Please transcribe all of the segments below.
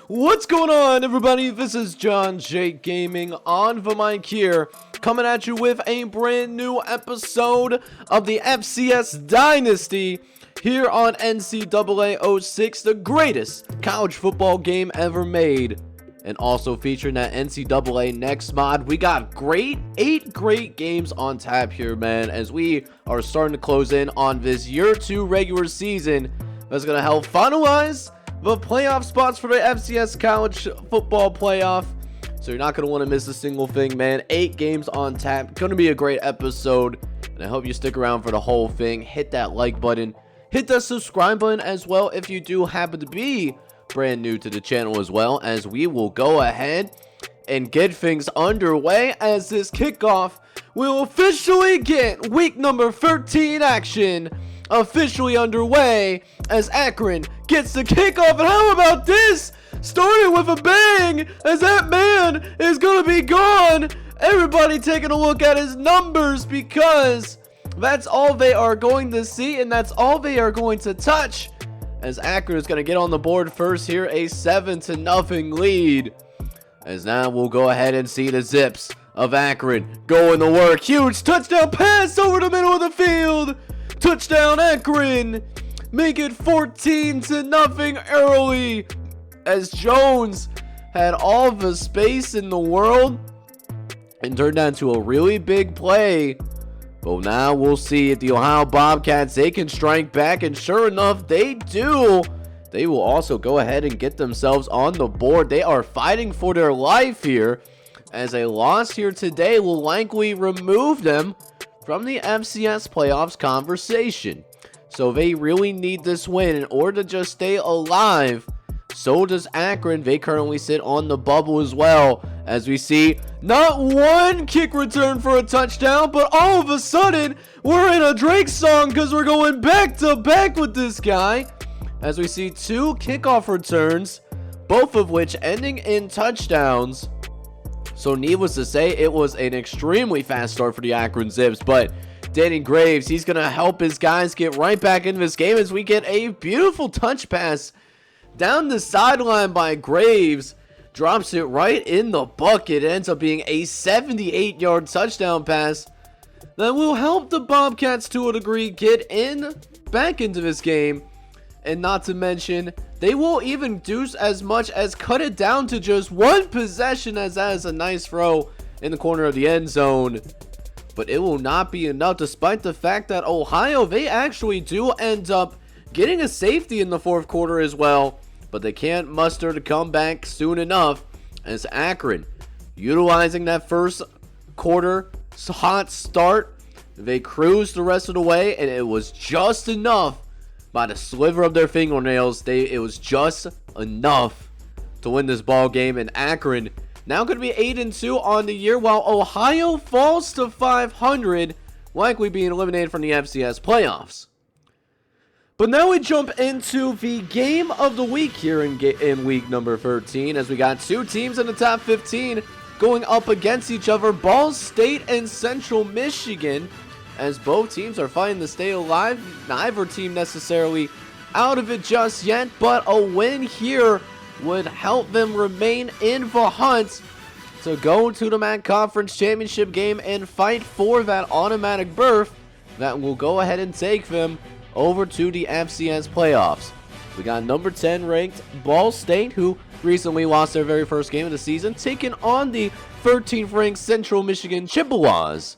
What's going on, everybody? This is John Jake Gaming on the mic here, coming at you with a brand new episode of the FCS Dynasty here on NCAA 06, the greatest college football game ever made. And also featuring that NCAA Next mod. We got eight great games on tap here, man, as we are starting to close in on this year 2 regular season that's going to help finalize the playoff spots for the FCS college football playoff. So you're not going to want to miss a single thing, man. 8 games on tap. Going to be a great episode, and I hope you stick around for the whole thing. Hit that like button. Hit that subscribe button as well if you do happen to be brand new to the channel, as well as we will go ahead and get things underway as this kickoff will officially get week number 13 action officially underway as Akron gets the kickoff. And how about this? Starting with a bang, as that man is going to be gone. Everybody taking a look at his numbers, because that's all they are going to see, and that's all they are going to touch, as Akron is going to get on the board first here, a 7-0 lead. As now we'll go ahead and see the Zips of Akron going to work. Huge touchdown pass over the middle of the field. Touchdown Akron. Make it 14-0 early, as Jones had all the space in the world and turned that into a really big play. But now we'll see if the Ohio Bobcats, they can strike back, and sure enough, they do. They will also go ahead and get themselves on the board. They are fighting for their life here, as a loss here today will likely remove them from the FCS playoffs conversation. So they really need this win in order to just stay alive. So does Akron. They currently sit on the bubble as well, as we see not one kick return for a touchdown, but all of a sudden we're in a Drake song, because we're going back to back with this guy, as we see 2 kickoff returns, both of which ending in touchdowns. So needless to say, it was an extremely fast start for the Akron Zips, but Danny Graves, he's going to help his guys get right back into this game, as we get a beautiful touch pass down the sideline by Graves. Drops it right in the bucket. It ends up being a 78-yard touchdown pass that will help the Bobcats to a degree get back into this game. And not to mention, they will even do as much as cut it down to just 1 possession, as that is a nice throw in the corner of the end zone. But it will not be enough, despite the fact that Ohio, they actually do end up getting a safety in the 4th quarter as well. But they can't muster to come back soon enough, as Akron, utilizing that first quarter hot start, they cruised the rest of the way, and it was just enough. By the sliver of their fingernails, it was just enough to win this ball game. And Akron now going to be 8-2 on the year, while Ohio falls to 500, likely being eliminated from the FCS playoffs. But now we jump into the game of the week here in week number 13, as we got 2 teams in the top 15 going up against each other, Ball State and Central Michigan, as both teams are fighting to stay alive. Neither team necessarily out of it just yet, but a win here would help them remain in the hunt to go to the MAC Conference Championship game and fight for that automatic berth that will go ahead and take them over to the FCS playoffs. We got number 10 ranked Ball State, who recently lost their very first game of the season, taking on the 13th ranked Central Michigan Chippewas,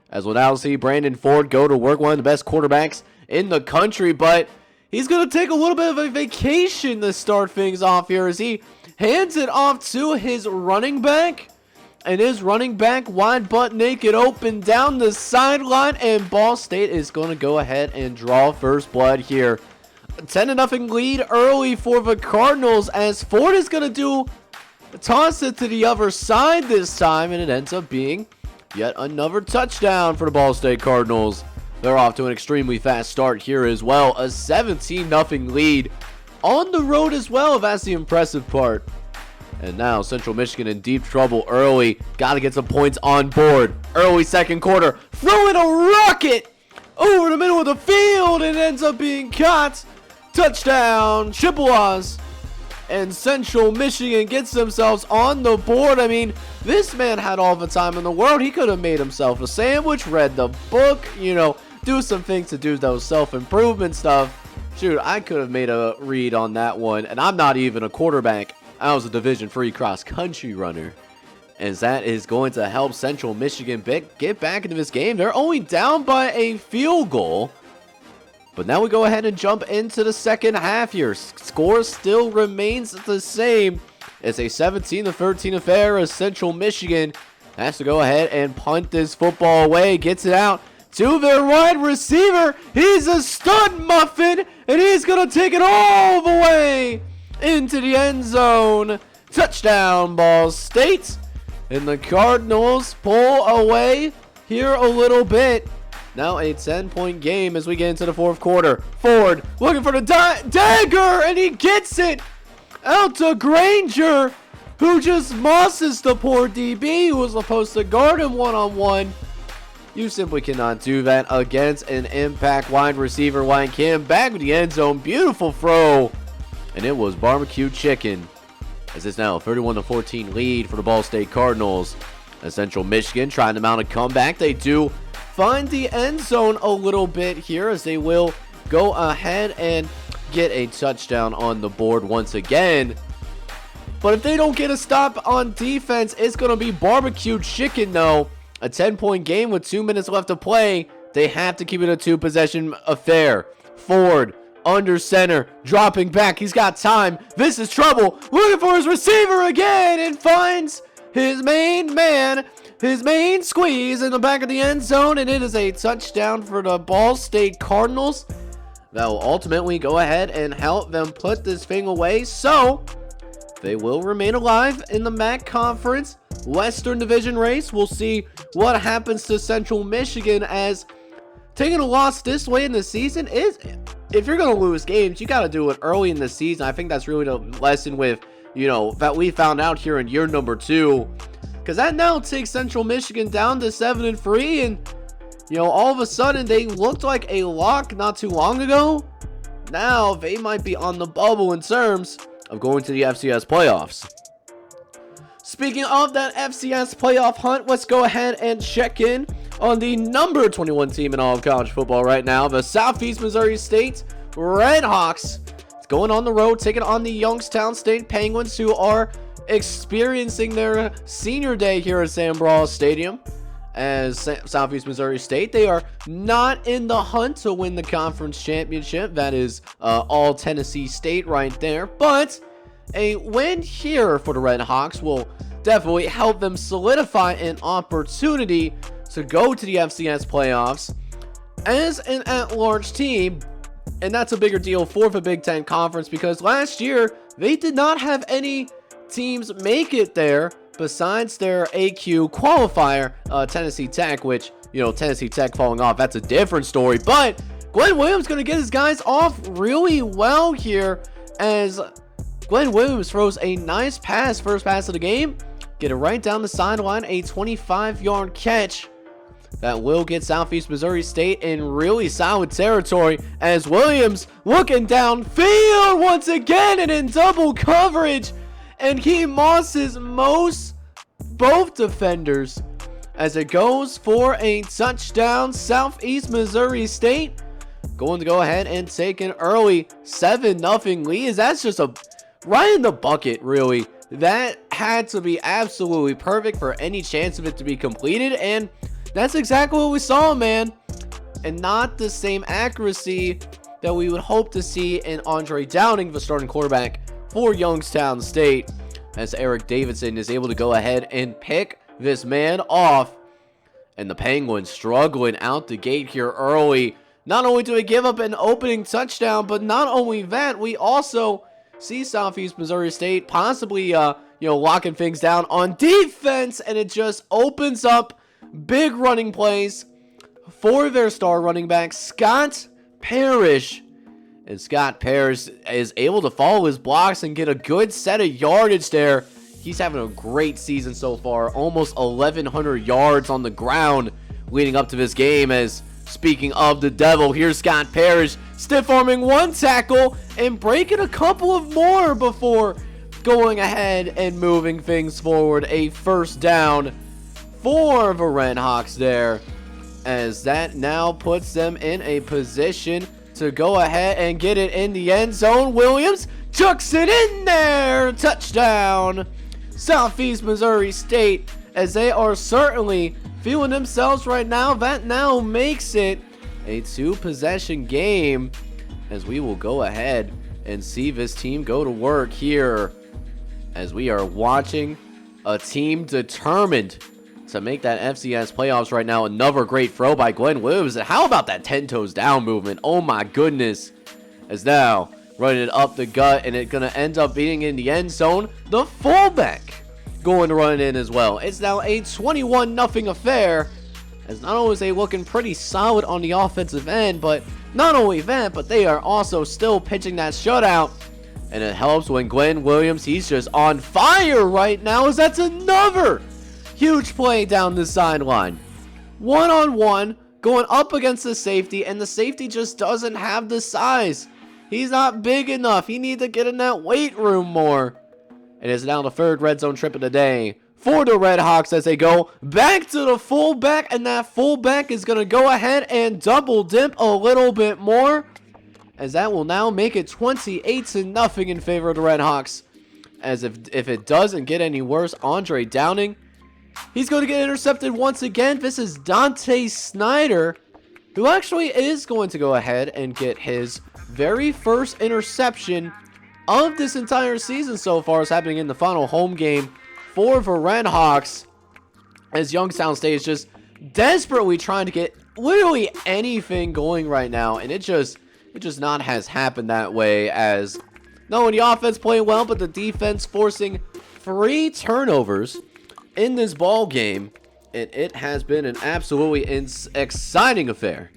as we'll now see Brandon Ford go to work, one of the best quarterbacks in the country. But he's going to take a little bit of a vacation to start things off here, as he hands it off to his running back. And his running back, wide butt naked, open down the sideline. And Ball State is going to go ahead and draw first blood here. A 10-0 lead early for the Cardinals, as Ford is going to toss it to the other side this time. And it ends up being yet another touchdown for the Ball State Cardinals. They're off to an extremely fast start here as well. A 17-0 lead on the road as well. That's the impressive part. And now Central Michigan in deep trouble early. Got to get some points on board. Early 2nd quarter. Throwing a rocket over the middle of the field, and ends up being caught. Touchdown, Chippewas. and Central Michigan gets themselves on the board. I mean, this man had all the time in the world. He could have made himself a sandwich, read the book, do some things to do those self-improvement stuff. Shoot, I could have made a read on that one, and I'm not even a quarterback. I was a Division III cross-country runner. As that is going to help Central Michigan get back into this game. They're only down by a field goal. But now we go ahead and jump into the second half here. Score still remains the same. It's a 17-13 affair as Central Michigan has to go ahead and punt this football away. Gets it out to their wide receiver. He's a stud muffin, and he's going to take it all the way into the end zone. Touchdown, Ball State. And the Cardinals pull away here a little bit. Now a 10-point game as we get into the fourth quarter. Ford looking for the dagger, and he gets it out to Granger, who just mosses the poor DB who was supposed to guard him one-on-one. You simply cannot do that against an impact wide receiver like him. Back with the end zone. Beautiful throw. And it was barbecue chicken. As it's now a 31-14 lead for the Ball State Cardinals. As Central Michigan trying to mount a comeback. They do find the end zone a little bit here as they will go ahead and get a touchdown on the board once again. But if they don't get a stop on defense, it's going to be barbecue chicken though. A 10-point game with 2 minutes left to play. They have to keep it a 2-possession affair. Ford under center, dropping back. He's got time. This is trouble. Looking for his receiver again and finds his main man. His main squeeze in the back of the end zone, and it is a touchdown for the Ball State Cardinals. That will ultimately go ahead and help them put this thing away, so they will remain alive in the MAC Conference Western Division race. We'll see what happens to Central Michigan, as taking a loss this way in the season is, if you're going to lose games, you got to do it early in the season. I think that's really the lesson with, that we found out here in year number 2. Because that now takes Central Michigan down to 7-3, and, all of a sudden they looked like a lock not too long ago. Now they might be on the bubble in terms of going to the FCS playoffs. Speaking of that FCS playoff hunt, let's go ahead and check in on the number 21 team in all of college football right now, the Southeast Missouri State Redhawks. It's going on the road, taking on the Youngstown State Penguins, who are experiencing their senior day here at Sam Brawl Stadium. As Southeast Missouri State, they are not in the hunt to win the conference championship. That is all Tennessee State right there. But a win here for the Redhawks will definitely help them solidify an opportunity to go to the FCS playoffs as an at-large team. And that's a bigger deal for the Big Ten Conference, because last year they did not have any teams make it there besides their AQ qualifier, Tennessee Tech, which, Tennessee Tech falling off, that's a different story. But Glenn Williams going to get his guys off really well here, as Glenn Williams throws a nice pass, first pass of the game, get it right down the sideline, a 25-yard catch that will get Southeast Missouri State in really solid territory, as Williams looking downfield once again and in double coverage. And he mosses both defenders as it goes for a touchdown. Southeast Missouri State going to go ahead and take an early 7-0 lead. That's just right in the bucket, really. That had to be absolutely perfect for any chance of it to be completed. And that's exactly what we saw, man. And not the same accuracy that we would hope to see in Andre Downing, the starting quarterback for Youngstown State, as Eric Davidson is able to go ahead and pick this man off. And the Penguins struggling out the gate here early. Not only do we give up an opening touchdown, but not only that, we also see Southeast Missouri State possibly, locking things down on defense, and it just opens up big running plays for their star running back, Scott Parrish. And Scott Parrish is able to follow his blocks and get a good set of yardage there. He's having a great season so far. Almost 1,100 yards on the ground leading up to this game. As, speaking of the devil, here's Scott Parrish stiff-arming one tackle and breaking a couple of more before going ahead and moving things forward. A first down for the Red Hawks there, as that now puts them in a position to go ahead and get it in the end zone. Williams chucks it in there. Touchdown, Southeast Missouri State, as they are certainly feeling themselves right now. That now makes it a 2-possession game, as we will go ahead and see this team go to work here, as we are watching a team determined to make that FCS playoffs right now. Another great throw by Glenn Williams. And how about that 10 toes down movement? Oh my goodness. As now running it up the gut, and it's going to end up being in the end zone. The fullback going to run it in as well. It's now a 21-0 affair, as not only is they looking pretty solid on the offensive end, but not only that, but they are also still pitching that shutout. And it helps when Glenn Williams, he's just on fire right now, as that's another huge play down the sideline. One-on-one, going up against the safety, and the safety just doesn't have the size. He's not big enough. He needs to get in that weight room more. It is now the third red zone trip of the day for the Red Hawks, as they go back to the fullback, and that fullback is going to go ahead and double dip a little bit more, as that will now make it 28-0 in favor of the Red Hawks. As if it doesn't get any worse, Andre Downing, he's going to get intercepted once again. This is Dante Snyder, who actually is going to go ahead and get his very first interception of this entire season so far. Is happening in the final home game for the Red Hawks, as Youngstown State is just desperately trying to get literally anything going right now, and it just not has happened that way, as not only the offense playing well, but the defense forcing 3 turnovers in this ball game, and it has been an absolutely exciting affair,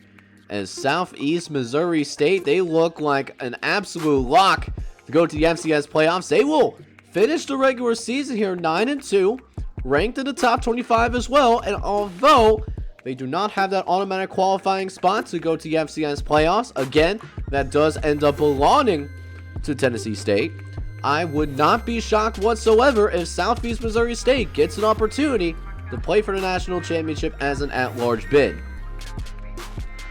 as Southeast Missouri State, they look like an absolute lock to go to the FCS playoffs. They will finish the regular season here 9-2, ranked in the top 25 as well, and although they do not have that automatic qualifying spot to go to the FCS playoffs, again, that does end up belonging to Tennessee State. I would not be shocked whatsoever if Southeast Missouri State gets an opportunity to play for the national championship as an at-large bid.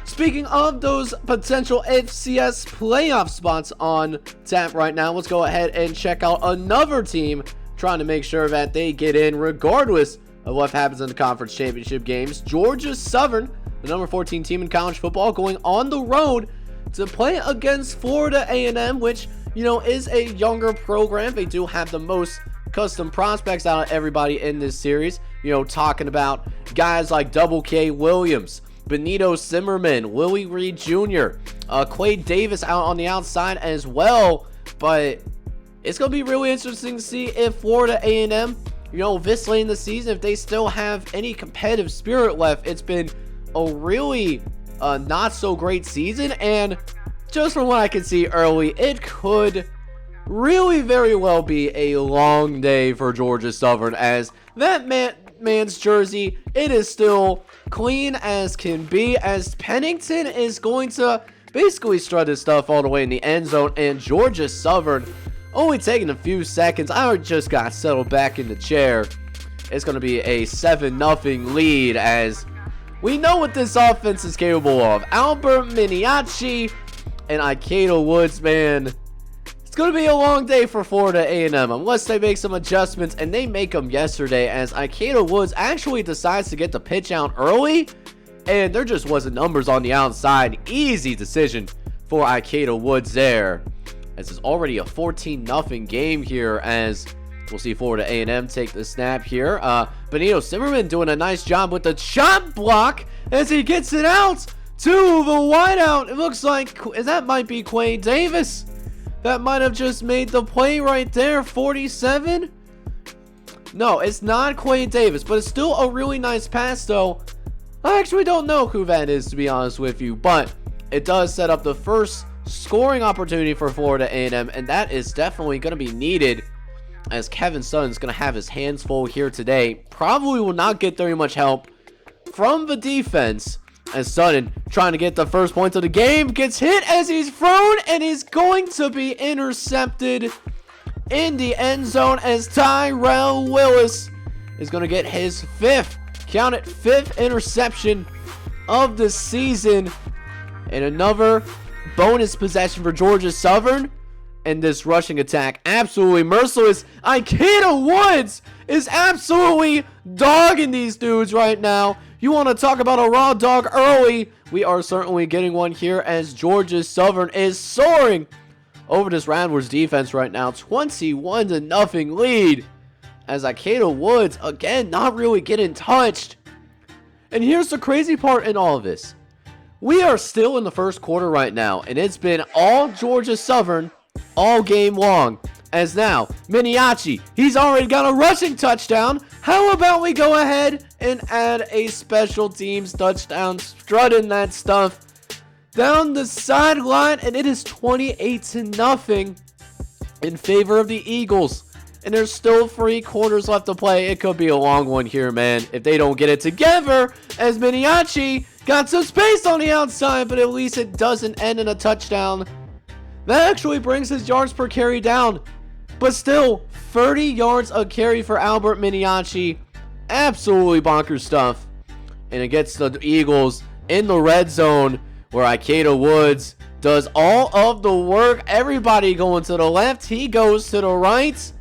Speaking of those potential FCS playoff spots on tap right now, let's go ahead and check out another team trying to make sure that they get in regardless of what happens in the conference championship games. Georgia Southern, the number 14 team in college football, going on the road to play against Florida A&M, which, you know, is a younger program. They do have the most custom prospects out of everybody in this series. You know, talking about guys like Double K Williams, Benito Zimmerman, Willie Reed Jr., Quay Davis out on the outside as well. But it's going to be really interesting to see if Florida A&M, you know, this late in the season, if they still have any competitive spirit left. It's been a really not so great season, and just from what I can see early, it could really very well be a long day for Georgia Southern, as that man's jersey, it is still clean as can be, as Pennington is going to basically strut his stuff all the way in the end zone, and Georgia Southern only taking a few seconds. I just got settled back in the chair. It's going to be a 7-0 lead, as we know what this offense is capable of. Albert Miniacci and Ikeda Woods, man. It's going to be a long day for Florida A&M unless they make some adjustments, and they make them yesterday, as Ikeda Woods actually decides to get the pitch out early, and there just wasn't numbers on the outside. Easy decision for Ikeda Woods there. This is already a 14-0 game here, as we'll see Florida A&M take the snap here. Benito Zimmerman doing a nice job with the chop block as he gets it out to the wideout. It looks like that might be Quay Davis. That might have just made the play right there. 47? No, it's not Quay Davis, but it's still a really nice pass, though. I actually don't know who that is, to be honest with you, but it does set up the first scoring opportunity for Florida A&M, and that is definitely going to be needed, as Kevin Sutton's going to have his hands full here today. Probably will not get very much help from the defense, as Sutton, trying to get the first point of the game, gets hit as he's thrown, and he's going to be intercepted in the end zone as Tyrell Willis is going to get his fifth interception of the season. And another bonus possession for Georgia Southern. And this rushing attack, absolutely merciless. Ikeda Woods is absolutely dogging these dudes right now. You want to talk about a raw dog early? We are certainly getting one here as Georgia Southern is soaring over this Radwards defense right now. 21-0 lead as Ikeda Woods, again, not really getting touched. And here's the crazy part in all of this. We are still in the first quarter right now, and it's been all Georgia Southern all game long. As now, Miniachi, he's already got a rushing touchdown. How about we go ahead and add a special teams touchdown, strutting that stuff down the sideline, and it is 28-0 in favor of the Eagles. And there's still 3 quarters left to play. It could be a long one here, man, if they don't get it together, as Miniachi got some space on the outside, but at least it doesn't end in a touchdown. That actually brings his yards per carry down. But still, 30 yards a carry for Albert Miniachi. Absolutely bonkers stuff. And it gets the Eagles in the red zone where Ikeda Woods does all of the work. Everybody going to the left. He goes to the right.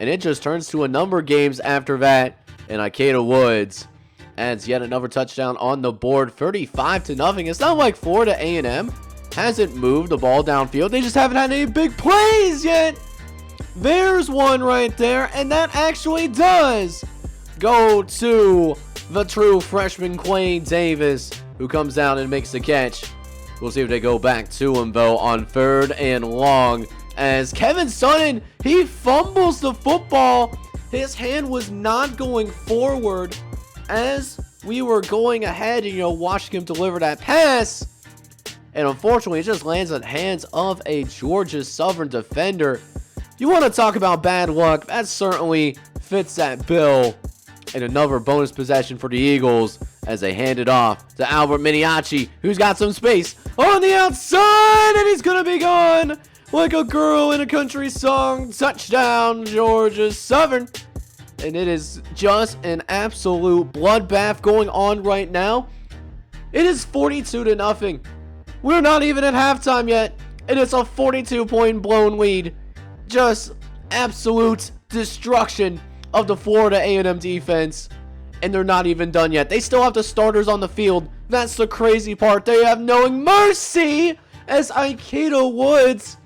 And it just turns to a number of games after that. And Ikeda Woods adds yet another touchdown on the board. 35-0. It's not like Florida A&M hasn't moved the ball downfield. They just haven't had any big plays yet. There's one right there, and that actually does go to the true freshman Quay Davis, who comes down and makes the catch. We'll see if they go back to him, though, on 3rd and long. As Kevin Sutton, he fumbles the football. His hand was not going forward as we were going ahead and, watching him deliver that pass. And unfortunately, it just lands in the hands of a Georgia Southern defender. You want to talk about bad luck? That certainly fits that bill. And another bonus possession for the Eagles as they hand it off to Albert Miniachi, who's got some space on the outside, and he's going to be gone like a girl in a country song. Touchdown, Georgia Southern. And it is just an absolute bloodbath going on right now. It is 42-0. We're not even at halftime yet, and it's a 42-point blown lead. Just absolute destruction of the Florida A&M defense, and they're not even done yet. They still have the starters on the field. That's the crazy part. They have no mercy as Ikeda Woods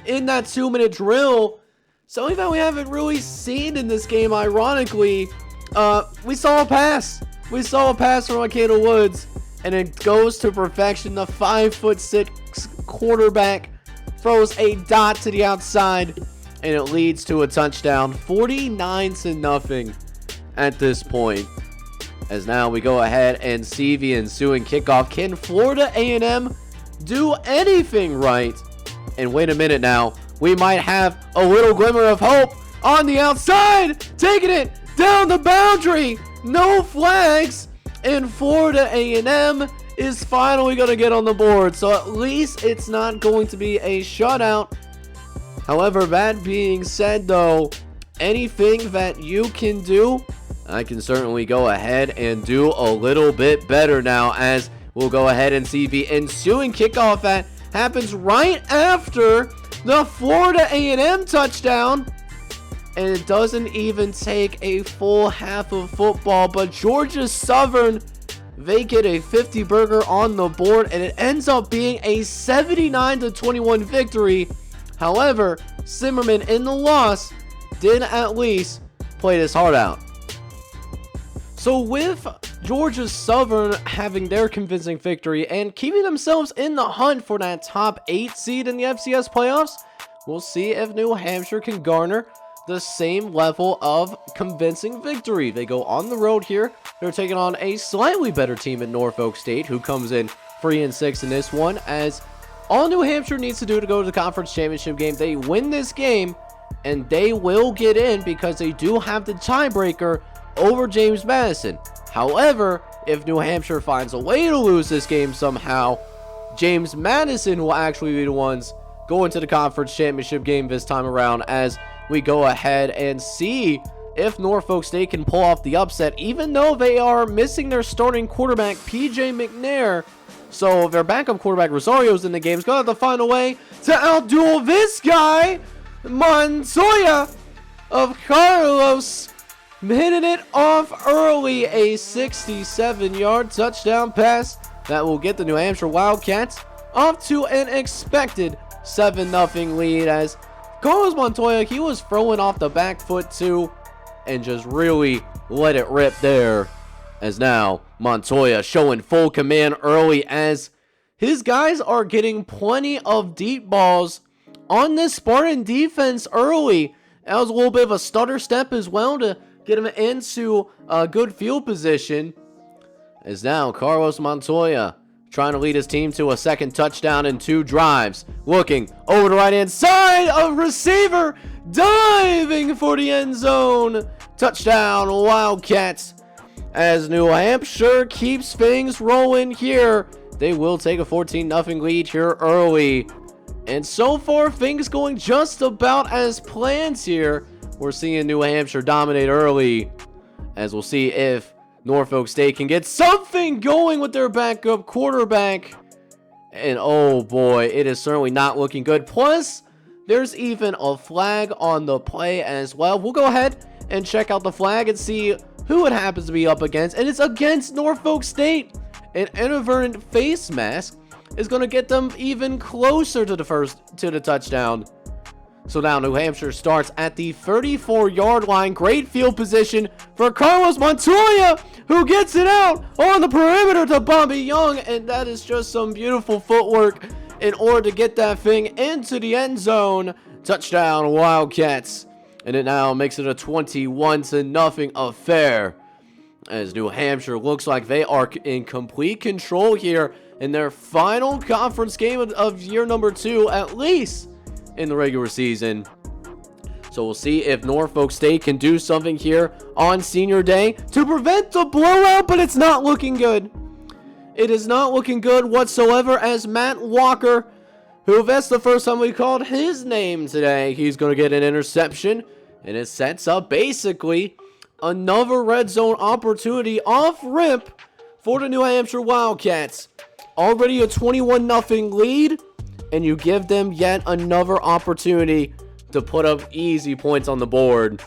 in that 2-minute drill. Something that we haven't really seen in this game, ironically. We saw a pass. We saw a pass from Ikeda Woods, and it goes to perfection. The 5'6" quarterback throws a dot to the outside, and it leads to a touchdown. 49-0 at this point. As now we go ahead and see the ensuing kickoff. Can Florida A&M do anything right? And wait a minute now. We might have a little glimmer of hope on the outside. Taking it down the boundary. No flags. And Florida A&M is finally going to get on the board. So at least it's not going to be a shutout. However, that being said, though, anything that you can do, I can certainly go ahead and do a little bit better now, as we'll go ahead and see the ensuing kickoff that happens right after the Florida A&M touchdown. And it doesn't even take a full half of football, but Georgia Southern, they get a 50 burger on the board, and it ends up being a 79-21 victory. However, Zimmerman in the loss did at least play his heart out. So with Georgia Southern having their convincing victory and keeping themselves in the hunt for that top 8 seed in the FCS playoffs, we'll see if New Hampshire can garner the same level of convincing victory. They go on the road here. They're taking on a slightly better team in Norfolk State, who comes in 3-6 in this one, as all New Hampshire needs to do to go to the conference championship game, they win this game, and they will get in because they do have the tiebreaker over James Madison. However, if New Hampshire finds a way to lose this game somehow, James Madison will actually be the ones going to the conference championship game this time around, as we go ahead and see if Norfolk State can pull off the upset, even though they are missing their starting quarterback, PJ McNair. So their backup quarterback, Rosario's in the game. He's going to have to find a way to outduel this guy, Montoya of Carlos, hitting it off early. A 67-yard touchdown pass that will get the New Hampshire Wildcats off to an expected 7-0 lead, as Carlos Montoya, he was throwing off the back foot too and just really let it rip there. As now Montoya showing full command early, as his guys are getting plenty of deep balls on this Spartan defense early. That was a little bit of a stutter step as well to get him into a good field position. As now Carlos Montoya trying to lead his team to a second touchdown in 2 drives. Looking over the right hand side of receiver, diving for the end zone. Touchdown Wildcats. As New Hampshire keeps things rolling here, they will take a 14-0 lead here early. And so far, things going just about as planned here. We're seeing New Hampshire dominate early, as we'll see if Norfolk State can get something going with their backup quarterback. And oh boy, it is certainly not looking good. Plus, there's even a flag on the play as well. We'll go ahead and check out the flag and see who it happens to be up against, and it's against Norfolk State. An inadvertent face mask is going to get them even closer to the touchdown. So now New Hampshire starts at the 34-yard line. Great field position for Carlos Montoya, who gets it out on the perimeter to Bobby Young, and that is just some beautiful footwork in order to get that thing into the end zone. Touchdown Wildcats. And it now makes it a 21-0 affair, as New Hampshire looks like they are in complete control here in their final conference game of year number 2, at least in the regular season. So we'll see if Norfolk State can do something here on senior day to prevent the blowout, but it's not looking good. It is not looking good whatsoever, as Matt Walker, who that's the first time we called his name today, he's going to get an interception, and it sets up basically another red zone opportunity off rip for the New Hampshire Wildcats. Already a 21-0 lead, and you give them yet another opportunity to put up easy points on the board.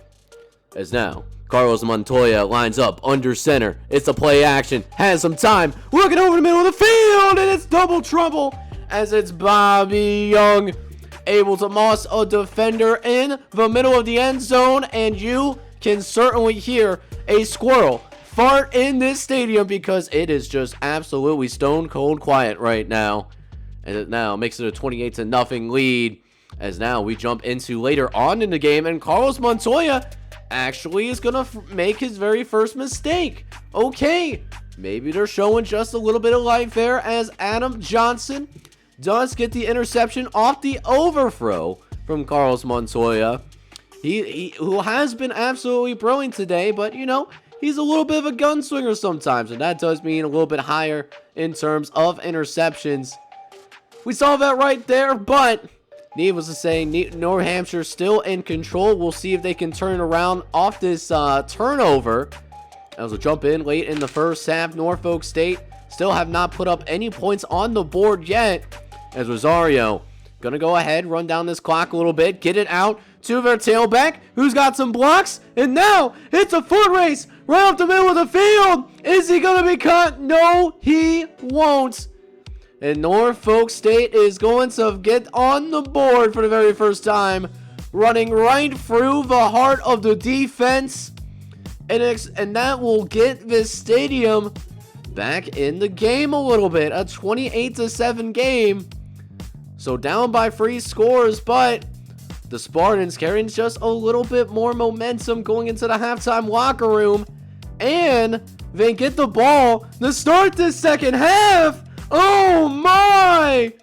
As now Carlos Montoya lines up under center. It's a play action, has some time, looking over the middle of the field, and it's double trouble, as it's Bobby Young able to moss a defender in the middle of the end zone. And you can certainly hear a squirrel fart in this stadium, because it is just absolutely stone cold quiet right now. And it now makes it a 28-0 lead, as now we jump into later on in the game, and Carlos Montoya actually is gonna make his very first mistake. Okay, maybe they're showing just a little bit of life there, as Adam Johnson does get the interception off the overthrow from Carlos Montoya. He who has been absolutely brilliant today, but you know, he's a little bit of a gunslinger sometimes, and that does mean a little bit higher in terms of interceptions. We saw that right there, but needless to say, New Hampshire still in control. We'll see if they can turn around off this turnover. As we jump in late in the first half, Norfolk State still have not put up any points on the board yet, as Rosario gonna go ahead, run down this clock a little bit, get it out to their tailback, who's got some blocks, and now it's a foot race right up the middle of the field. Is he gonna be caught? No, he won't. And Norfolk State is going to get on the board for the very first time, running right through the heart of the defense, and that will get this stadium back in the game a little bit. A 28-7 game. So down by 3 scores, but the Spartans carrying just a little bit more momentum going into the halftime locker room, and they get the ball to start this second half. Oh my!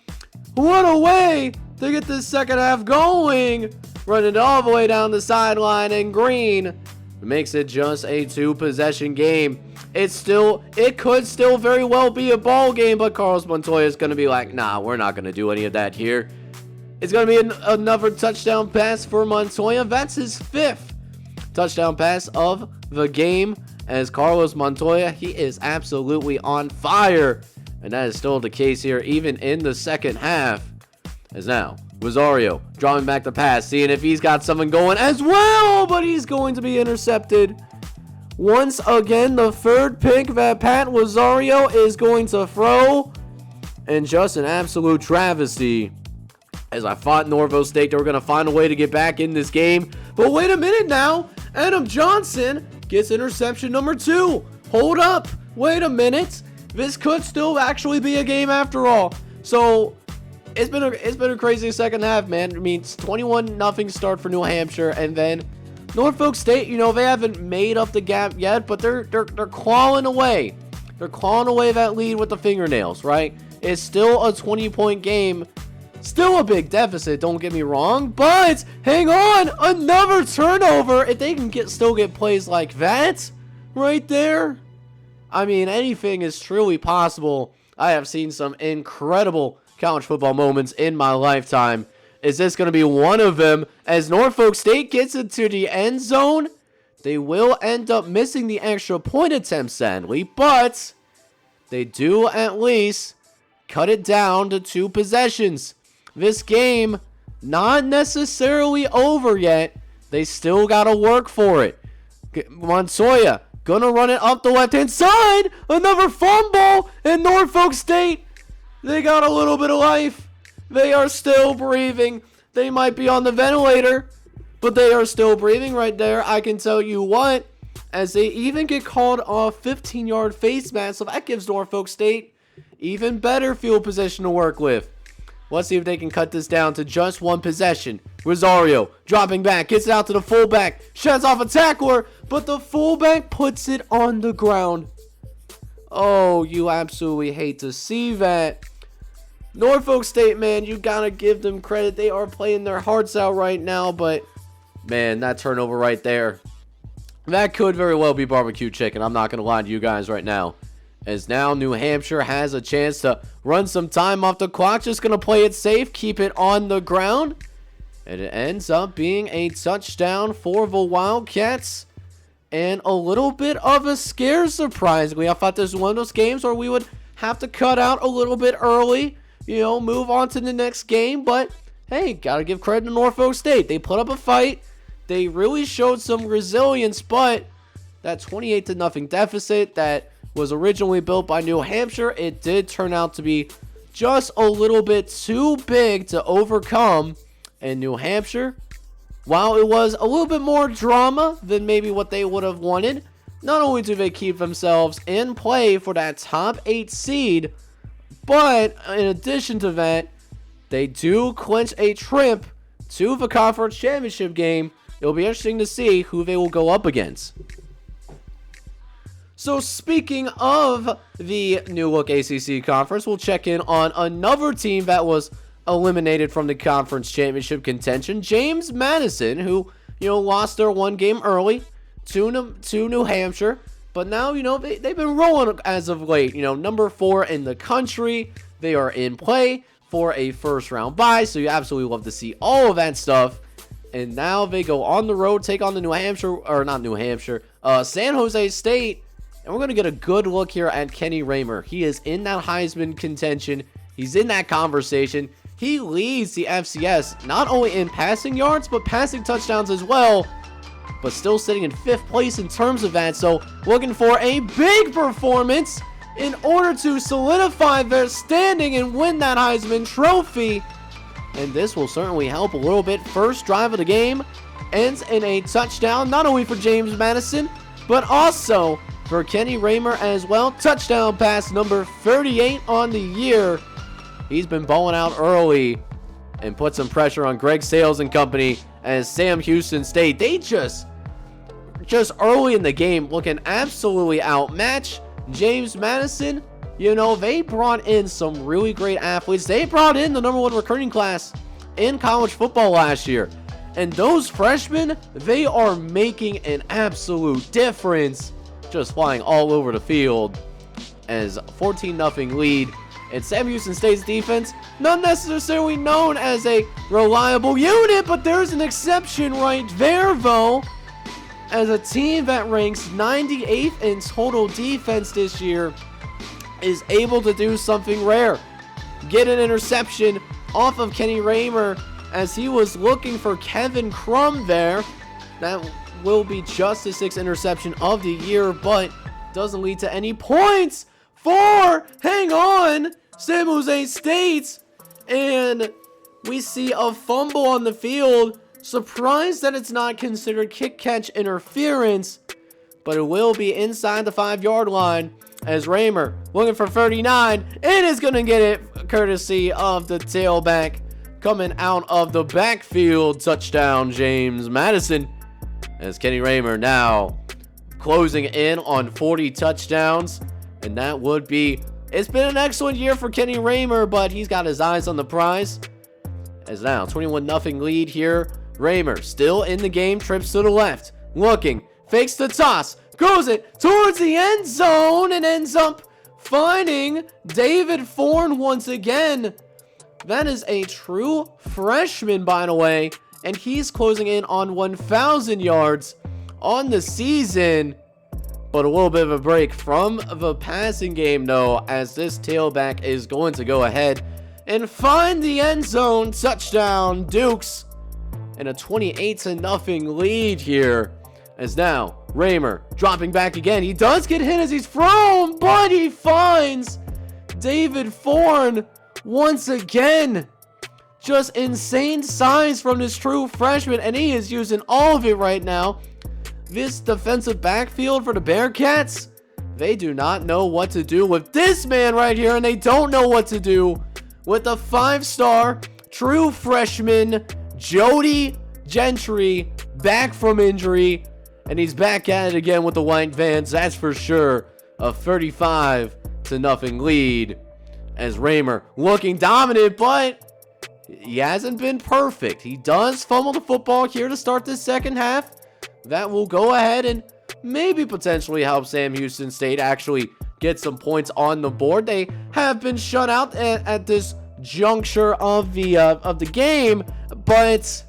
What a way to get this second half going. Running it all the way down the sideline, and Green makes it just a 2-possession game. It could still very well be a ball game, but Carlos Montoya is going to be like, nah, we're not going to do any of that here. It's going to be another touchdown pass for Montoya. That's his 5th touchdown pass of the game, as Carlos Montoya, he is absolutely on fire. And that is still the case here, even in the second half. As now, Rosario drawing back the pass, seeing if he's got something going as well, but he's going to be intercepted. Once again, the 3rd pick that Pat Rosario is going to throw. And just an absolute travesty. As I thought Norfolk State, they were going to find a way to get back in this game. But wait a minute now. Adam Johnson gets interception number 2. Hold up. Wait a minute. This could still actually be a game after all. So it's been a crazy second half, man. I mean, it's 21-0 start for New Hampshire, and then Norfolk State, you know, they haven't made up the gap yet, but they're clawing away. They're clawing away that lead with the fingernails, right? It's still a 20-point game. Still a big deficit, don't get me wrong, but hang on, another turnover. If they can still get plays like that right there, I mean, anything is truly possible. I have seen some incredible college football moments in my lifetime. Is this going to be one of them? As Norfolk State gets into the end zone, they will end up missing the extra point attempt, sadly, but they do at least cut it down to 2 possessions. This game, not necessarily over yet. They still got to work for it. Montoya gonna run it up the left-hand side. Another fumble, and Norfolk State, they got a little bit of life. They are still breathing. They might be on the ventilator, but they are still breathing right there. I can tell you what, as they even get called off 15-yard face mask, so that gives Norfolk State even better field position to work with. Let's see if they can cut this down to just 1 possession. Rosario dropping back, gets it out to the fullback, shuts off a tackler, but the fullback puts it on the ground. Oh, you absolutely hate to see that. Norfolk State, man, you gotta give them credit. They are playing their hearts out right now, but man, that turnover right there, that could very well be barbecue chicken. I'm not gonna lie to you guys right now. As now New Hampshire has a chance to run some time off the clock. Just going to play it safe, keep it on the ground. And it ends up being a touchdown for the Wildcats. And a little bit of a scare, surprisingly. I thought this was one of those games where we would have to cut out a little bit early. You know, move on to the next game. But, hey, got to give credit to Norfolk State. They put up a fight. They really showed some resilience. But that 28-0 deficit that was originally built by New Hampshire, it did turn out to be just a little bit too big to overcome. And New Hampshire, while it was a little bit more drama than maybe what they would have wanted, not only do they keep themselves in play for that top 8 seed, but in addition to that, they do clinch a trip to the conference championship game. It'll be interesting to see who they will go up against. So speaking of the New Look ACC Conference, we'll check in on another team that was eliminated from the conference championship contention. James Madison, who, you know, lost their 1 game early to New Hampshire. But now, you know, they've been rolling as of late. You know, number 4 in the country. They are in play for a first-round bye. So you absolutely love to see all of that stuff. And now they go on the road, take on the San Jose State. And we're going to get a good look here at Kenny Raymer. He is in that Heisman contention. He's in that conversation. He leads the FCS not only in passing yards, but passing touchdowns as well. But still sitting in 5th place in terms of that. So looking for a big performance in order to solidify their standing and win that Heisman Trophy. And this will certainly help a little bit. First drive of the game ends in a touchdown, not only for James Madison, but also for Kenny Raymer as well. Touchdown pass number 38 on the year. He's been balling out early and put some pressure on Greg Sales and company as Sam Houston State. They just early in the game looking absolutely outmatched. James Madison, you know, they brought in some really great athletes. They brought in the number 1 recruiting class in college football last year. And those freshmen, they are making an absolute difference. Just flying all over the field as 14-0 lead And Sam Houston State's defense, not necessarily known as a reliable unit, but there's an exception right there, though. As a team that ranks 98th in total defense this year is able to do something rare. Get an interception off of Kenny Raymer as he was looking for Kevin Crum there. That will be just his 6th interception of the year, but doesn't lead to any points for, hang on, San Jose State. And we see a fumble on the field. Surprised that it's not considered kick-catch interference, but it will be inside the 5-yard line as Raymer looking for 39 and is going to get it courtesy of the tailback coming out of the backfield. Touchdown, James Madison, as Kenny Raymer now closing in on 40 touchdowns. And that would be, it's been an excellent year for Kenny Raymer, but he's got his eyes on the prize. As now 21-0 lead here. Raymer still in the game, trips to the left, looking, fakes the toss, goes it towards the end zone, and ends up finding David Forn once again. That is a true freshman, by the way, and he's closing in on 1,000 yards on the season. But a little bit of a break from the passing game, though, as this tailback is going to go ahead and find the end zone. Touchdown, Dukes. And a 28-0 lead here. As now, Raymer dropping back again. He does get hit as he's thrown, but he finds David Forn once again. Just insane size from this true freshman, and he is using all of it right now. This defensive backfield for the Bearcats, they do not know what to do with this man right here, and they don't know what to do with the 5-star true freshman Jody Gentry back from injury, and he's back at it again with the white Vans. That's for sure. A 35-0 lead as Raymer looking dominant, but he hasn't been perfect. He does fumble the football here to start this second half. That will go ahead and maybe potentially help Sam Houston State actually get some points on the board. They have been shut out at this juncture of the game, but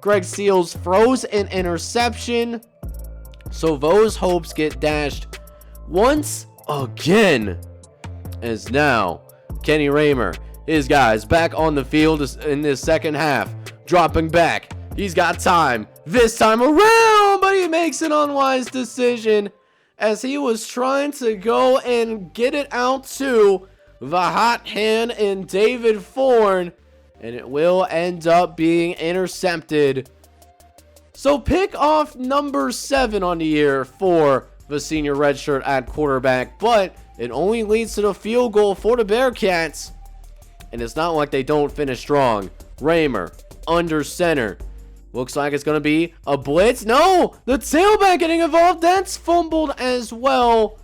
Greg Seals throws an interception, so those hopes get dashed once again. As now Kenny Raymer, his guys back on the field in this second half, dropping back. He's got time this time around, but he makes an unwise decision as he was trying to go and get it out to the hot hand in David Forn, and it will end up being intercepted. So pick off number 7 on the year for the senior redshirt at quarterback, but it only leads to the field goal for the Bearcats, and it's not like they don't finish strong. Raymer under center. Looks like it's going to be a blitz. No, the tailback getting involved. That's fumbled as well.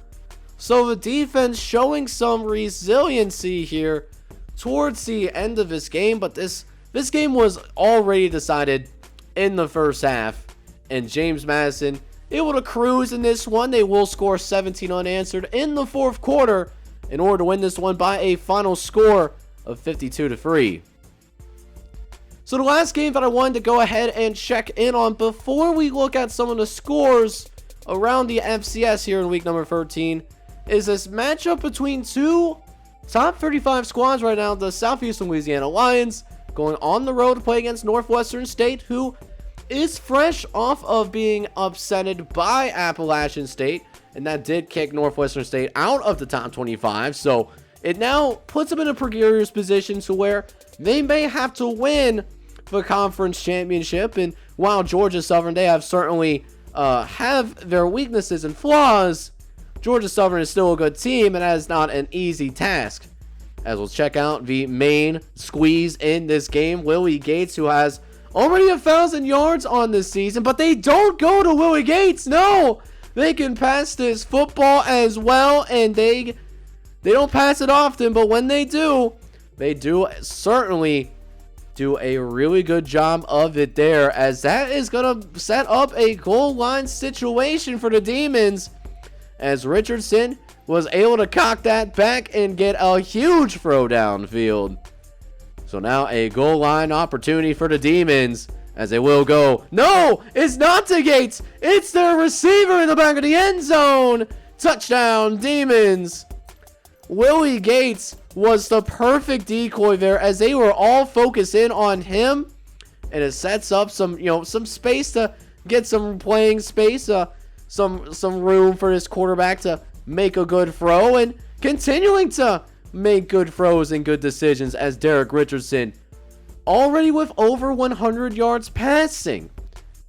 So the defense showing some resiliency here towards the end of this game. But this game was already decided in the first half. And James Madison able to cruise in this one. They will score 17 unanswered in the fourth quarter in order to win this one by a final score of 52-3. So the last game that I wanted to go ahead and check in on before we look at some of the scores around the FCS here in week number 13 is this matchup between two top 35 squads right now. The Southeastern Louisiana Lions going on the road to play against Northwestern State, who is fresh off of being upsetted by Appalachian State, and that did kick Northwestern State out of the top 25. So it now puts them in a precarious position to where they may have to win the conference championship. And while Georgia Southern, they have certainly have their weaknesses and flaws, Georgia Southern is still a good team, and that is not an easy task. As we'll check out the main squeeze in this game, Willie Gates, who has already 1,000 yards on this season, but they don't go to Willie Gates. No, they can pass this football as well, and they don't pass it often, but when they do certainly do a really good job of it there, as that is going to set up a goal line situation for the Demons as Richardson was able to cock that back and get a huge throw downfield. So now a goal line opportunity for the Demons as they will go. No, it's not to Gates. It's their receiver in the back of the end zone. Touchdown, Demons. Willie Gates was the perfect decoy there as they were all focused in on him. And it sets up some, some space to get some playing space, some room for this quarterback to make a good throw and continuing to make good throws and good decisions as Derek Richardson already with over 100 yards passing.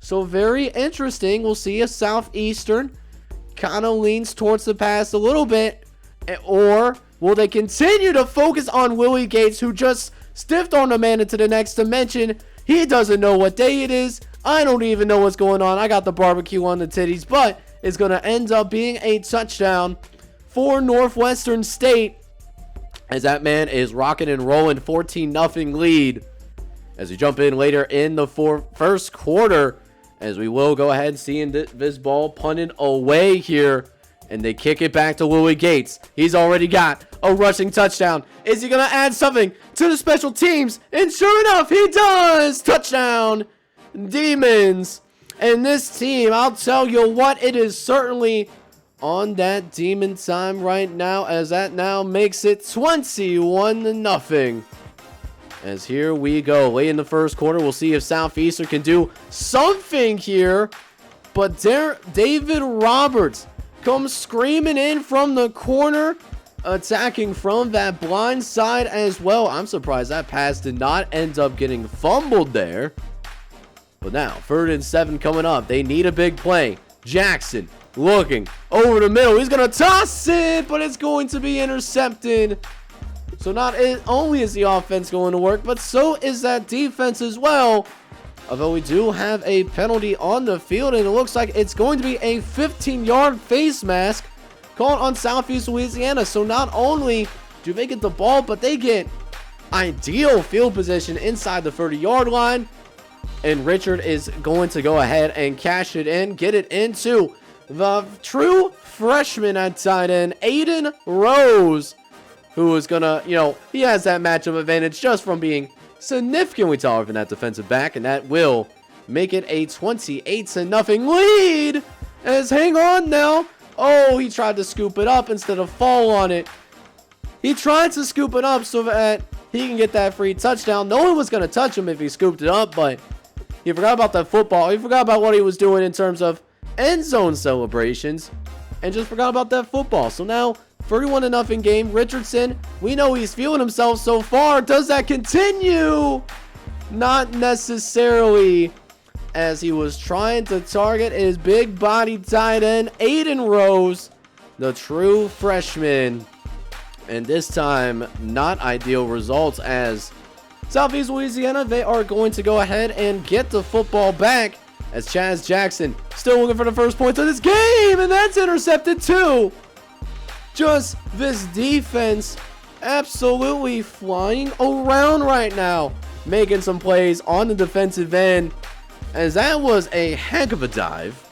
So very interesting. We'll see if Southeastern kind of leans towards the pass a little bit, or will they continue to focus on Willie Gates, who just stiffed on the man into the next dimension. He doesn't know what day it is. I don't even know what's going on. I got the barbecue on the titties, but it's going to end up being a touchdown for Northwestern State as that man is rocking and rolling. 14-0 lead as we jump in later in the first quarter, as we will go ahead seeing this ball punted away here, and they kick it back to Willie Gates. He's already got a rushing touchdown. Is he going to add something to the special teams? And sure enough, he does. Touchdown, Demons. And this team, I'll tell you what, it is certainly on that Demon time right now, as that now makes it 21-0. As here we go, late in the first quarter, we'll see if Southeastern can do something here. But David Roberts comes screaming in from the corner, attacking from that blind side as well. I'm surprised that pass did not end up getting fumbled there. But now, 3rd and 7 coming up. They need a big play. Jackson looking over the middle. He's going to toss it, but it's going to be intercepted. So not only is the offense going to work, but so is that defense as well. Although we do have a penalty on the field, and it looks like it's going to be a 15-yard face mask called on Southeast Louisiana. So not only do they get the ball, but they get ideal field position inside the 30-yard line. And Richard is going to go ahead and cash it in, get it into the true freshman at tight end, Aiden Rose, who is going to, he has that matchup advantage just from being significantly taller than that defensive back, and that will make it a 28-0 lead. As hang on now. Oh, he tried to scoop it up instead of fall on it. He tried to scoop it up so that he can get that free touchdown. No one was going to touch him if he scooped it up, but he forgot about that football. He forgot about what he was doing in terms of end zone celebrations and just forgot about that football. So now 31-0 game. Richardson, we know he's feeling himself so far. Does that continue? Not necessarily, as he was trying to target his big body tight end, Aiden Rose, the true freshman. And this time, not ideal results, as Southeast Louisiana, they are going to go ahead and get the football back, as Chaz Jackson still looking for the first points of this game, and that's intercepted too. Just this defense absolutely flying around right now, making some plays on the defensive end, as that was a heck of a dive.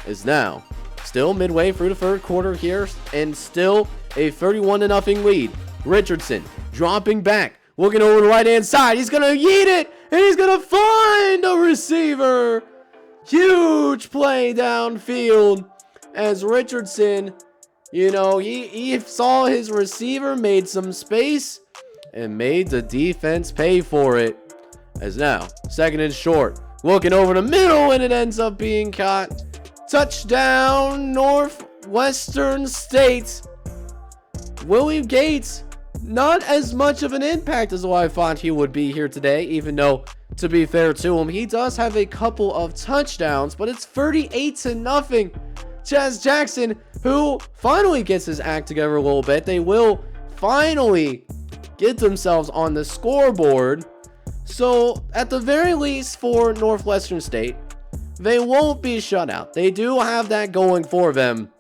Is now still midway through the third quarter here, and still a 31-0 lead. Richardson dropping back, looking over the right-hand side. He's going to yeet it, and he's going to find a receiver. Huge play downfield as Richardson, he saw his receiver, made some space, and made the defense pay for it. As now, 2nd and short, looking over the middle, and it ends up being caught. Touchdown, Northwestern State. Willie Gates, not as much of an impact as I thought he would be here today, even though, to be fair to him, he does have a couple of touchdowns, but it's 38-0. Chaz Jackson, who finally gets his act together a little bit. They will finally get themselves on the scoreboard. So, at the very least for Northwestern State, they won't be shut out. They do have that going for them,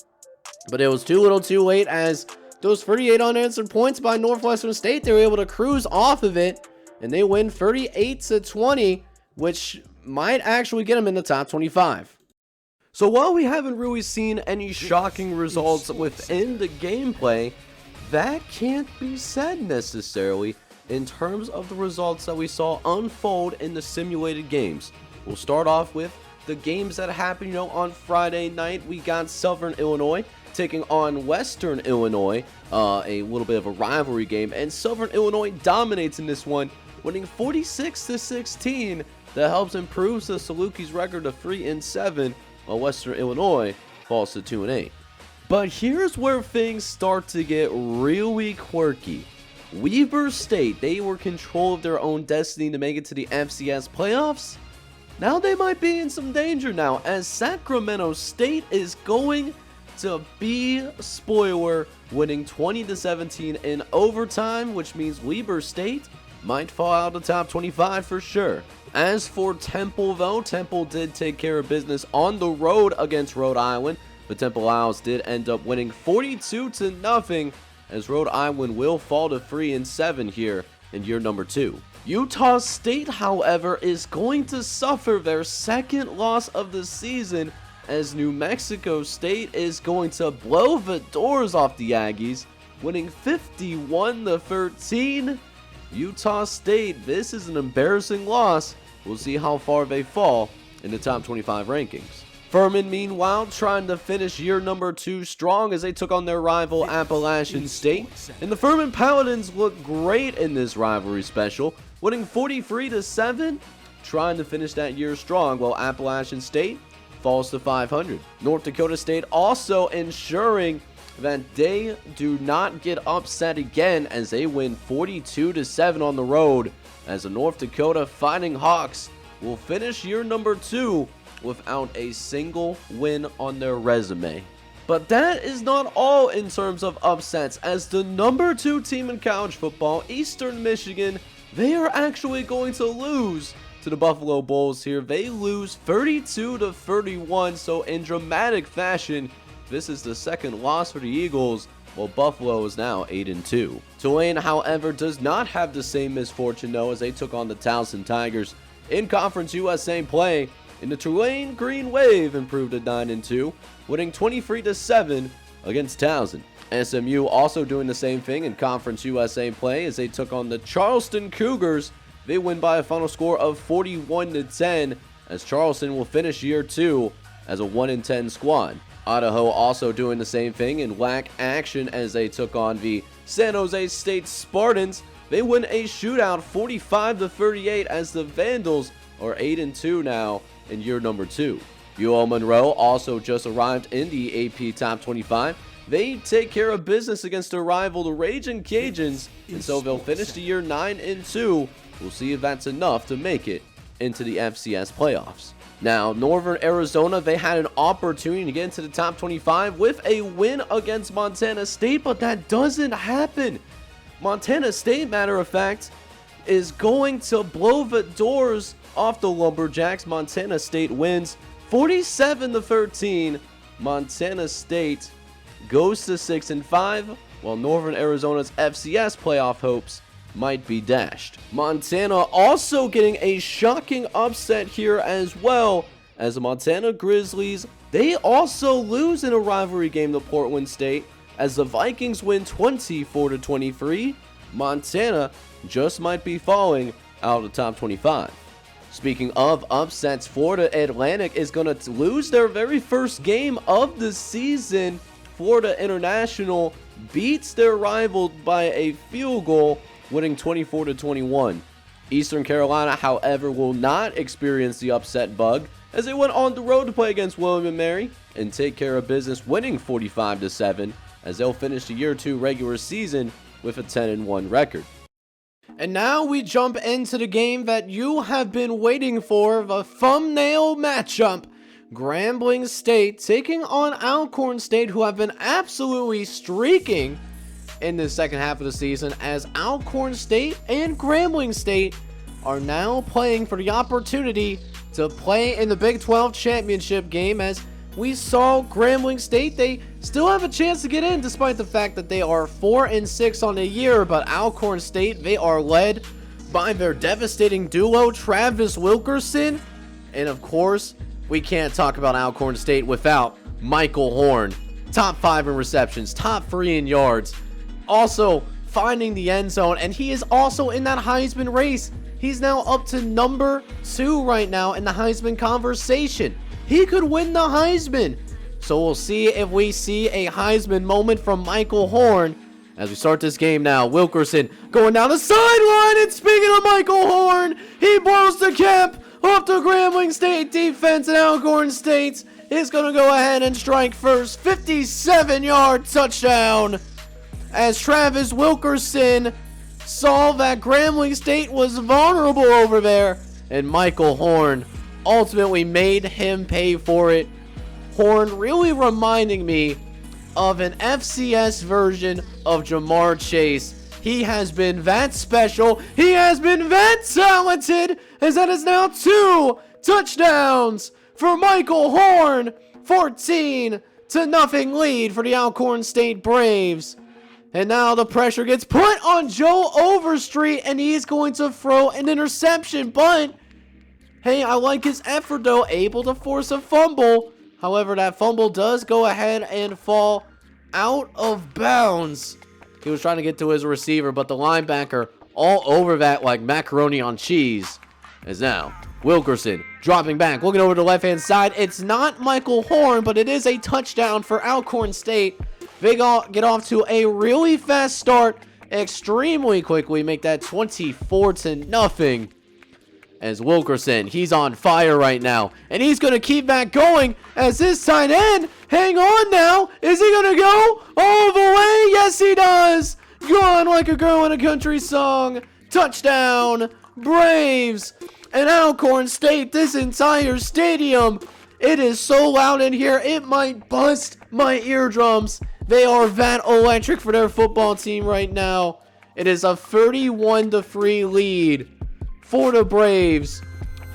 but it was too little too late, as those 38 unanswered points by Northwestern State, they were able to cruise off of it, and they win 38-20, which might actually get them in the top 25. So while we haven't really seen any shocking results within the gameplay, that can't be said necessarily in terms of the results that we saw unfold in the simulated games. We'll start off with the games that happened, on Friday night. We got Southern Illinois taking on Western Illinois, a little bit of a rivalry game, and Southern Illinois dominates in this one, winning 46-16. That helps improve the Salukis' record to 3-7, while Western Illinois falls to 2-8. But here's where things start to get really quirky. Weber State, they were control of their own destiny to make it to the FCS playoffs. Now they might be in some danger now, as Sacramento State is going to be, spoiler, winning 20-17 in overtime, which means Weber State might fall out of the top 25 for sure. As for Temple, though, Temple did take care of business on the road against Rhode Island, but Temple Owls did end up winning 42-0, as Rhode Island will fall to 3-7 here in year number 2. Utah State, however, is going to suffer their second loss of the season, as New Mexico State is going to blow the doors off the Aggies, winning 51-13. Utah State, this is an embarrassing loss. We'll see how far they fall in the top 25 rankings. Furman, meanwhile, trying to finish year number 2 strong as they took on their rival Appalachian State. And the Furman Paladins look great in this rivalry special, winning 43-7, trying to finish that year strong, while Appalachian State falls to 500. North Dakota State also ensuring that they do not get upset again as they win 42-7 on the road, as the North Dakota Fighting Hawks will finish year number 2 without a single win on their resume. But that is not all in terms of upsets, as the number 2 team in college football, Eastern Michigan, they are actually going to lose to the Buffalo Bulls here. They lose 32-31, so in dramatic fashion, this is the second loss for the Eagles, while Buffalo is now 8-2. Tulane, however, does not have the same misfortune though, as they took on the Towson Tigers in Conference USA play. And the Tulane Green Wave improved to 9-2, winning 23-7 against Towson. SMU also doing the same thing in Conference USA play as they took on the Charleston Cougars. They win by a final score of 41-10, as Charleston will finish year 2 as a 1-10 squad. Idaho also doing the same thing in WAC action as they took on the San Jose State Spartans. They win a shootout 45-38 as the Vandals are 8-2 now in year number 2. UL Monroe also just arrived in the AP Top 25. They take care of business against their rival, the Ragin' Cajuns, and so they'll finish the year 9-2. We'll see if that's enough to make it into the FCS playoffs. Now, Northern Arizona, they had an opportunity to get into the top 25 with a win against Montana State, but that doesn't happen. Montana State, matter of fact, is going to blow the doors off the Lumberjacks. Montana State wins 47-13. Montana State goes to 6-5, while Northern Arizona's FCS playoff hopes might be dashed. Montana also getting a shocking upset here as well, as the Montana Grizzlies, they also lose in a rivalry game to Portland State, as the Vikings win 24-23. Montana just might be falling out of the top 25. Speaking of upsets, Florida Atlantic is going to lose their very first game of the season. Florida International beats their rival by a field goal, winning 24-21. Eastern Carolina, however, will not experience the upset bug, as they went on the road to play against William & Mary and take care of business, winning 45-7, as they'll finish the year 2 regular season with a 10-1 record. And now we jump into the game that you have been waiting for, the thumbnail matchup. Grambling State taking on Alcorn State, who have been absolutely streaking in the second half of the season, as Alcorn State and Grambling State are now playing for the opportunity to play in the Big 12 championship game. As we saw, Grambling State, they still have a chance to get in despite the fact that they are 4-6 on the year, but Alcorn State, they are led by their devastating duo, Travis Wilkerson, and of course we can't talk about Alcorn State without Michael Horn. Top 5 in receptions, top 3 in yards. Also finding the end zone, and he is also in that Heisman race. He's now up to number 2 right now in the Heisman conversation. He could win the Heisman. So we'll see if we see a Heisman moment from Michael Horn as we start this game now. Wilkerson going down the sideline, and speaking of Michael Horn, he blows the cap off the Grambling State defense, and Alcorn State is going to go ahead and strike first. 57-yard touchdown as Travis Wilkerson saw that Grambling State was vulnerable over there, and Michael Horn ultimately made him pay for it. Horn really reminding me of an FCS version of Jamar Chase. He has been that special. He has been that talented, as that is now 2 touchdowns for Michael Horn. 14-0 lead for the Alcorn State Braves. And now the pressure gets put on Joe Overstreet, and he's going to throw an interception. But, hey, I like his effort, though, able to force a fumble. However, that fumble does go ahead and fall out of bounds. He was trying to get to his receiver, but the linebacker all over that like macaroni on cheese. As now, Wilkerson dropping back, looking over to the left-hand side. It's not Michael Horn, but it is a touchdown for Alcorn State. They get off to a really fast start extremely quickly, make that 24-0. As Wilkerson, he's on fire right now, and he's going to keep that going as this tight end, hang on now, is he going to go all the way? Yes, he does. Gone like a girl in a country song. Touchdown, Braves. And Alcorn State, this entire stadium, it is so loud in here, it might bust my eardrums. They are that electric for their football team right now. It is a 31-3 lead for the Braves,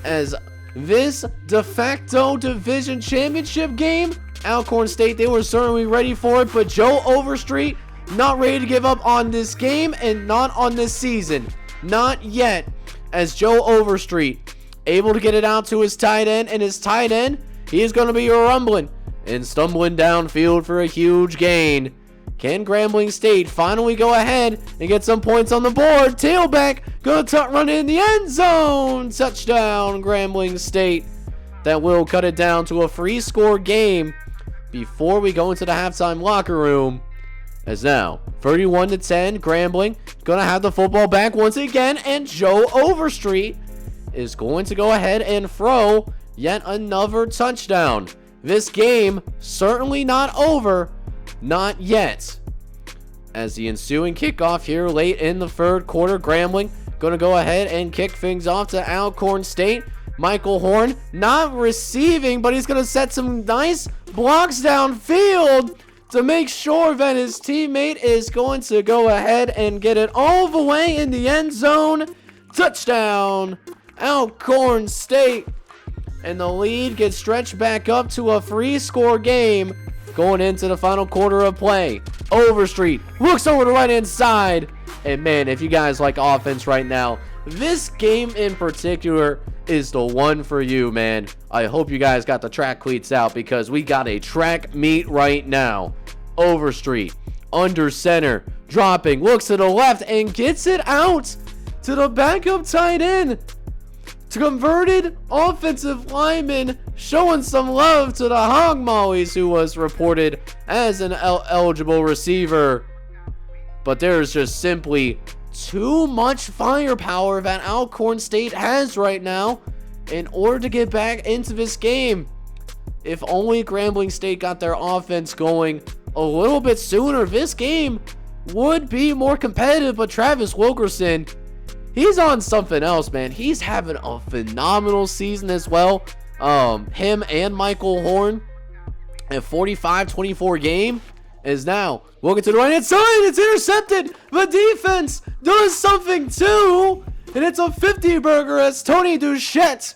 as this de facto division championship game, Alcorn State, they were certainly ready for it, but Joe Overstreet not ready to give up on this game and not on this season. Not yet, as Joe Overstreet able to get it out to his tight end, and his tight end, he is going to be rumbling and stumbling downfield for a huge gain. Can Grambling State finally go ahead and get some points on the board? Tailback gonna run in the end zone. Touchdown, Grambling State. That will cut it down to a free score game before we go into the halftime locker room. As now, 31-10, Grambling gonna have the football back once again, and Joe Overstreet is going to go ahead and throw yet another touchdown. This game certainly not over. Not yet. As the ensuing kickoff here late in the third quarter, Grambling going to go ahead and kick things off to Alcorn State. Michael Horn not receiving, but he's going to set some nice blocks downfield to make sure that his teammate is going to go ahead and get it all the way in the end zone. Touchdown, Alcorn State. And the lead gets stretched back up to a three-score game going into the final quarter of play. Overstreet looks over the right-hand side. And man, if you guys like offense right now, this game in particular is the one for you, man. I hope you guys got the track cleats out, because we got a track meet right now. Overstreet under center, dropping, looks to the left and gets it out to the backup tight end. Converted offensive lineman showing some love to the Hog Mollies, who was reported as an eligible receiver. But there's just simply too much firepower that Alcorn State has right now in order to get back into this game. If only Grambling State got their offense going a little bit sooner, this game would be more competitive. But Travis Wilkerson, he's on something else, man. He's having a phenomenal season as well. Him and Michael Horn, a 45-24 game, is now looking to the right hand side. It's intercepted. The defense does something too, and it's a 50-burger as Tony Duchette,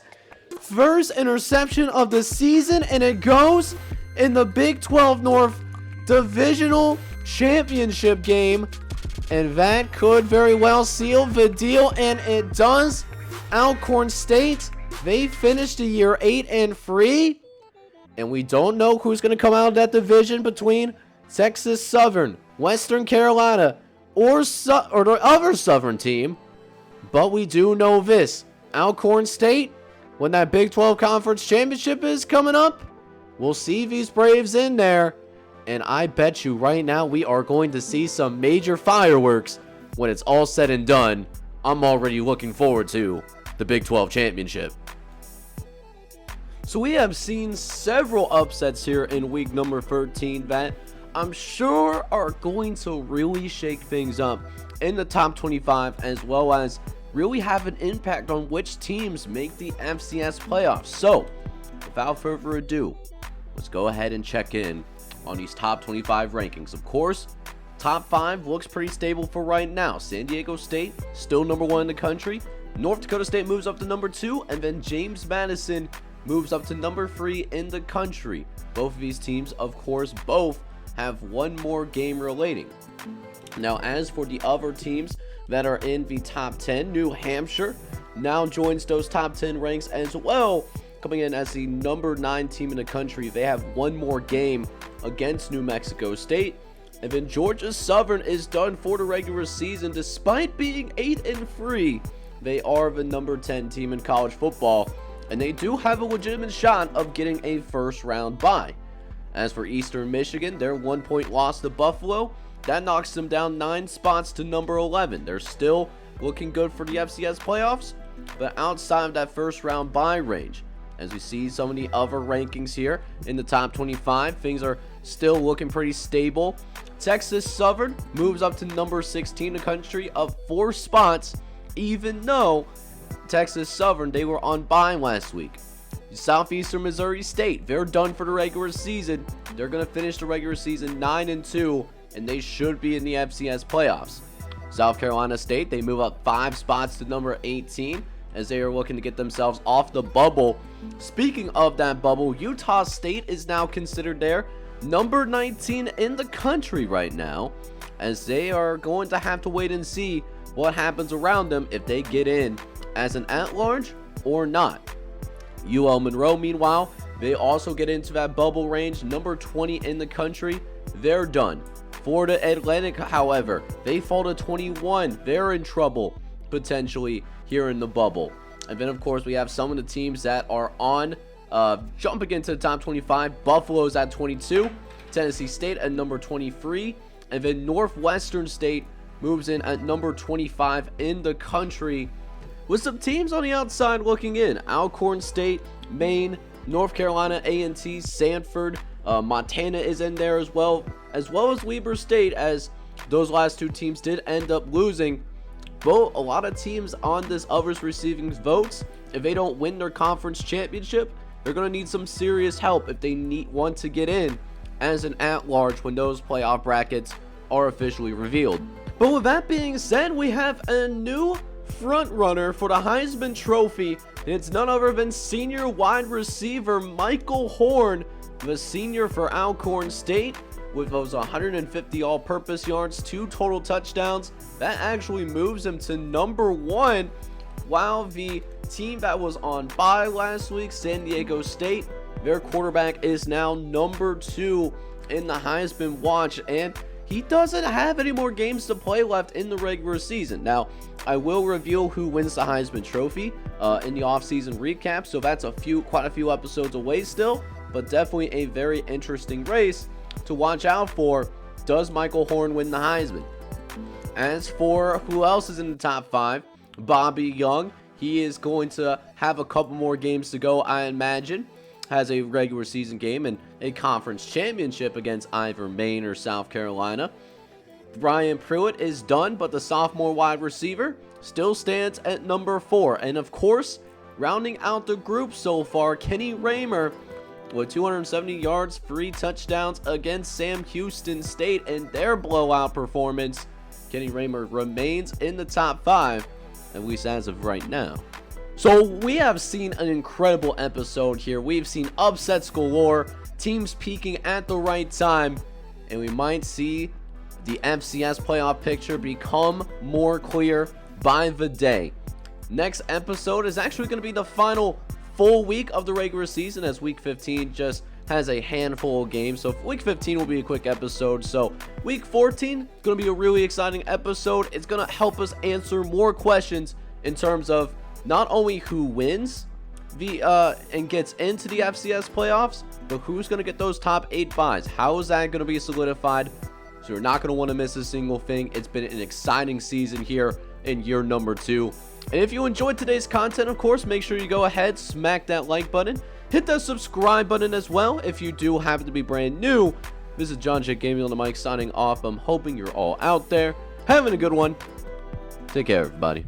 first interception of the season, and it goes in the Big 12 North Divisional Championship game. And that could very well seal the deal, and it does. Alcorn State they finish the year 8-3, and we don't know who's going to come out of that division between Texas Southern, Western Carolina, or the other Southern team. But we do know this: Alcorn State, when that Big 12 Conference Championship is coming up, we'll see these Braves in there. And I bet you right now we are going to see some major fireworks when it's all said and done. I'm already looking forward to the Big 12 Championship. So we have seen several upsets here in week number 13 that I'm sure are going to really shake things up in the top 25, as well as really have an impact on which teams make the FCS playoffs. So without further ado, let's go ahead and check in on these top 25 rankings. Of course, top 5 looks pretty stable for right now. San Diego State still number 1 in the country. North Dakota State moves up to number 2, and then James Madison moves up to number 3 in the country. Both of these teams, of course, both have one more game relating. Now, as for the other teams that are in the top 10, New Hampshire now joins those top 10 ranks as well, coming in as the number 9 team in the country. They have one more game against New Mexico State. And then Georgia Southern is done for the regular season. Despite being 8-3, they are the number 10 team in college football, and they do have a legitimate shot of getting a first round bye. As for Eastern Michigan, their 1-point loss to Buffalo, that knocks them down 9 spots to number 11. They're still looking good for the FCS playoffs, but outside of that first round bye range. As we see some of the other rankings here in the top 25, things are still looking pretty stable. Texas Southern moves up to number 16 in the country, of 4 spots, even though Texas Southern, they were on bye last week. Southeastern Missouri State, they're done for the regular season. They're going to finish the regular season 9-2, and they should be in the FCS playoffs. South Carolina State, they move up 5 spots to number 18 as they are looking to get themselves off the bubble. Speaking of that bubble, Utah State is now considered there number 19 in the country right now, as they are going to have to wait and see what happens around them if they get in as an at-large or not. UL Monroe, meanwhile, they also get into that bubble range, number 20 in the country. They're done. Florida Atlantic, however, they fall to 21. They're in trouble potentially here in the bubble. And then, of course, we have some of the teams that are on jumping into the top 25. Buffalo's at 22, Tennessee State at number 23, and then Northwestern State moves in at number 25 in the country, with some teams on the outside looking in. Alcorn State, Maine, North Carolina A&T, Sanford, Montana is in there as well as Weber State, as those last 2 teams did end up losing. But a lot of teams on this others receiving votes, if they don't win their conference championship, they're going to need some serious help if they want to get in as an at-large when those playoff brackets are officially revealed. But with that being said, we have a new front runner for the Heisman Trophy, and it's none other than senior wide receiver Michael Horn, the senior for Alcorn State, with those 150 all-purpose yards, 2 total touchdowns. That actually moves him to number 1, while the team that was on bye last week, San Diego State, their quarterback is now number 2 in the Heisman watch, and he doesn't have any more games to play left in the regular season. Now, I will reveal who wins the Heisman Trophy in the offseason recap, so that's quite a few episodes away still, but definitely a very interesting race to watch out for. Does Michael Horn win the Heisman? As for who else is in the top 5, Bobby Young, he is going to have a couple more games to go, I imagine. Has a regular season game and a conference championship against either Maine or South Carolina. Ryan Pruitt is done, but the sophomore wide receiver still stands at number 4. And of course, rounding out the group so far, Kenny Raymer with 270 yards, 3 touchdowns against Sam Houston State in their blowout performance. Kenny Raymer remains in the top 5, at least as of right now. So we have seen an incredible episode here. We've seen upsets galore, teams peaking at the right time, and we might see the FCS playoff picture become more clear by the day. Next episode is actually going to be the final full week of the regular season, as week 15 just has a handful of games. So week 15 will be a quick episode. So week 14 is going to be a really exciting episode. It's going to help us answer more questions in terms of not only who wins and gets into the FCS playoffs, but who's going to get those top 8 buys. How is that going to be solidified? So you're not going to want to miss a single thing. It's been an exciting season here in year number 2. And if you enjoyed today's content, of course, make sure you go ahead, smack that like button, hit that subscribe button as well if you do happen to be brand new. This is John Jake Gaming on the mic signing off. I'm hoping you're all out there having a good one. Take care, everybody.